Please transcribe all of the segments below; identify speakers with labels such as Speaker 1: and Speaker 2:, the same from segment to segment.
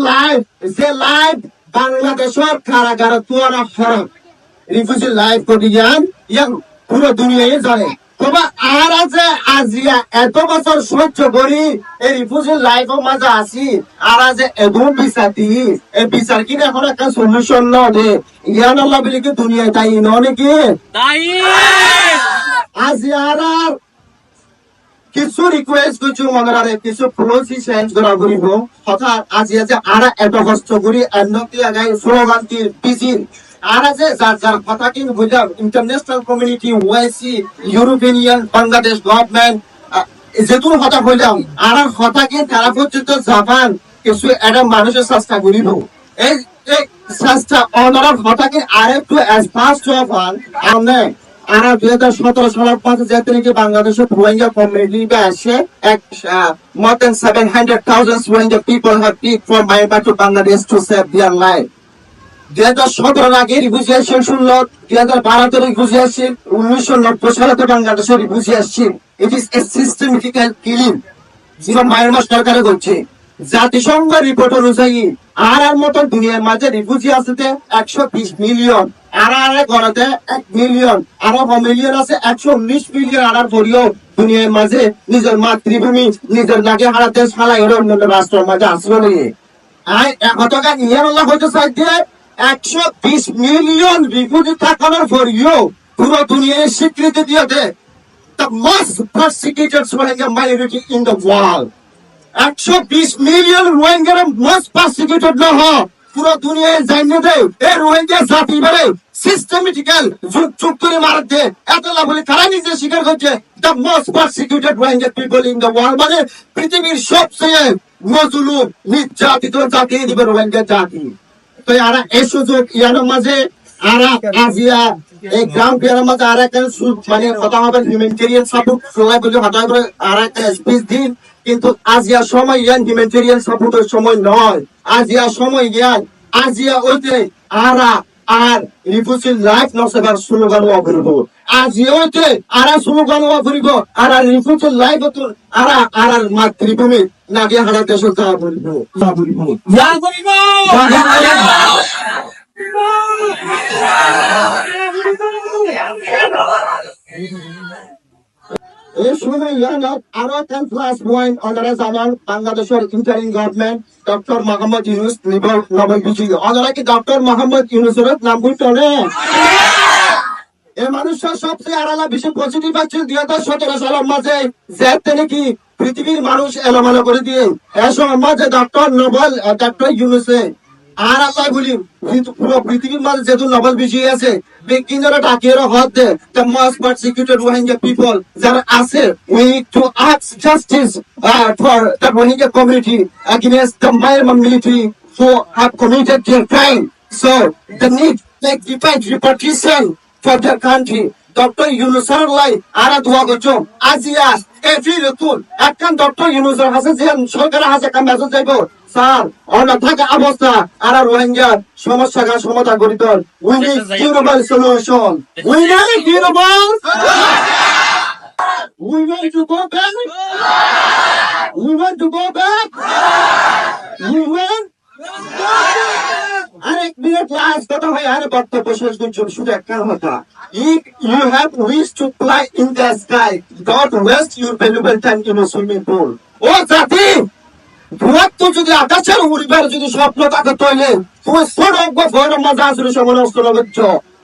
Speaker 1: Life যে life বাংলাদেশের কারাগার তোরা ফরক রিফিউজি লাইফ করিয়ান ইয়াং পুরো দুনিয়ায় জানে তবে আর আছে আজিয়া এত বছর সহ্য করি এই রিফিউজি লাইফের মাঝে আসি আর আছে এদম বিচারটি এই বিচার কি এখন একটা সলিউশন ন দে ইয়ান আল্লাহ বলি কি দুনিয়ায় তাই ন নাকি
Speaker 2: তাই
Speaker 1: আজিয়ার কিছু রিকোয়েস্ট কিছু মনে কিছু পলিসি চেঞ্জ করা করিব হঠাৎ আজি যে আর এত কষ্ট করি এন্নতি আগাই স্লোগান কি বিজি আর যে যার যার কথা কি বুঝলাম ইন্টারন্যাশনাল কমিউনিটি ওয়াইসি ইউরোপিয়ান বাংলাদেশ গভর্নমেন্ট যেতুন কথা কইলাম আর কথা কি তারা পর্যন্ত জাপান কিছু একটা মানুষের চেষ্টা করিব এই চেষ্টা অনার কথা কি আর একটু অ্যাজ ফাস্ট অফ অন আমনে আর 2017 সালের 5 তারিখে বাংলাদেশের রোহিঙ্গা কমিউনিটি আসে more than 700,000 Rohingya people have fled from Myanmar to Bangladesh to save their life. 2017 আগে রিফিউজি আসছেন 2012 রিফিউজি আসছেন 1990 সালে বাংলাদেশের রিফিউজি আসছেন it is a systematical killing যেটা মায়ানমার সরকারে করছে জাতিসংঘ রিপোর্ট অনুযায়ী আর মতো দুনিয়ার মাঝে রিফিউজি আছে 120 মিলিয়ন আর গণতে 1 মিলিয়ন আর মিলিয়ন আছে 119 মিলিয়ন আর ভরিও দুনিয়ার মাঝে নিজের মাতৃভূমি নিজের লাগে হারাতে সালাই অন্য রাষ্ট্রের মাঝে আসলে আই একটাকা নিয়ে আল্লাহ হইতে চাই দিয়ে 120 মিলিয়ন রিফিউজি থাকানোর ভরিও পুরো দুনিয়ায় স্বীকৃতি দিয়ে they the most persecuted Rohingya minority in the world 120 million রোহিঙ্গার মোস্ট পারসিকিউটেড না হয় পুরো দুনিয়ায় জানিয়ে দেয় এই রোহিঙ্গা জাতি বলে সিস্টেমেটিক্যাল যুগ করে মারতে এত লাভ বলে তারা নিজে স্বীকার করছে the most persecuted Rohingya people in the world মানে পৃথিবীর সবচেয়ে মজলুম নির্যাতিত জাতি দিবে রোহিঙ্গা জাতি তো আর এই সুযোগ ইয়ার মাঝে আর আজিয়া এই গ্রাম পিয়ার মাঝে আর একটা মানে কথা হবে হিউম্যানিটেরিয়ান সাপোর্ট সবাই বলে হঠাৎ করে আর একটা স্পিচ দিন কিন্তু আজিয়া সময় ইয়ান হিউম্যানিটেরিয়ান সাপোর্টের সময় নয় আজিয়া সময় ইয়ান আজিয়া ওইতে আর রিফিউজি লাইফ নসেবার স্লোগান ওয়া করিব আজিয়া ওইতে আর স্লোগান ওয়া করিব আর রিফিউজি লাইফ তো আর মাতৃভূমি নাগে হারা দেশ তা বলিব
Speaker 2: যা করিব
Speaker 1: এই সময় আরো 10 প্লাস পয়েন্ট ওনারা জানান বাংলাদেশের interim government doctor Mohammad Yunus Nobel বিজয়ী ওনারা কি ডক্টর মোহাম্মদ ইউনূসের নাম বলতে এই মানুষের সবচেয়ে আড়ালা বেশি পজিটিভ আছে 2017 সালের মাঝে যে তিনি কি পৃথিবীর মানুষ এলোমেলো করে দিয়ে এই সময় মাঝে ডক্টর ইউনূসে আর আল্লাহ বলি পুরো পৃথিবীর মাঝে যেহেতু নোবেল বিজয়ী আছে বিজ্ঞানীরা ডাকিয়ে হতে the most persecuted Rohingya people যারা আছে we need to ask justice for the Rohingya community against the Myanmar military who have committed their crime so the need like divine repatriation for their country doctor ইউনূসের লাই আর দোয়া করছো আজিয়া এফি রতুল একখান doctor ইউনূসের হাসে যে সরকার হাসে কাম মেসেজ যাইব স্যার অন্য থাকা অবস্থা আর রোহিঙ্গা সমস্যার সমাধান করিত we need durable solution we need durable we want to go back we want to go back we want আরেক মিনিট লাস্ট কথা হয় আর বক্তব্য শেষ করছি শুধু একটা কথা if you have wish to fly in the sky don't waste your valuable time in a swimming pool ও জাতি তোমার তো যদি আকাশের উড়িবার যদি স্বপ্ন থাকে তৈলে তুমি সড়ক বা ভয়ের মজা আসলে সময় নষ্ট করছ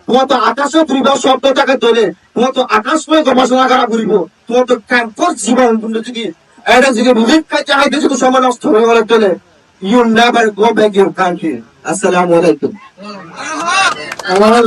Speaker 1: তোমার তো আকাশে উড়িবার স্বপ্ন থাকে তৈলে তোমার তো আকাশ নয় গবেষণা করা ঘুরিব তোমার তো ক্যাম্পাস জীবন যদি এটা যদি রিলিফ খাইতে হাইতে যদি সময় নষ্ট হয়ে গেলে তৈলে you never go back your country assalamu alaikum
Speaker 3: আমার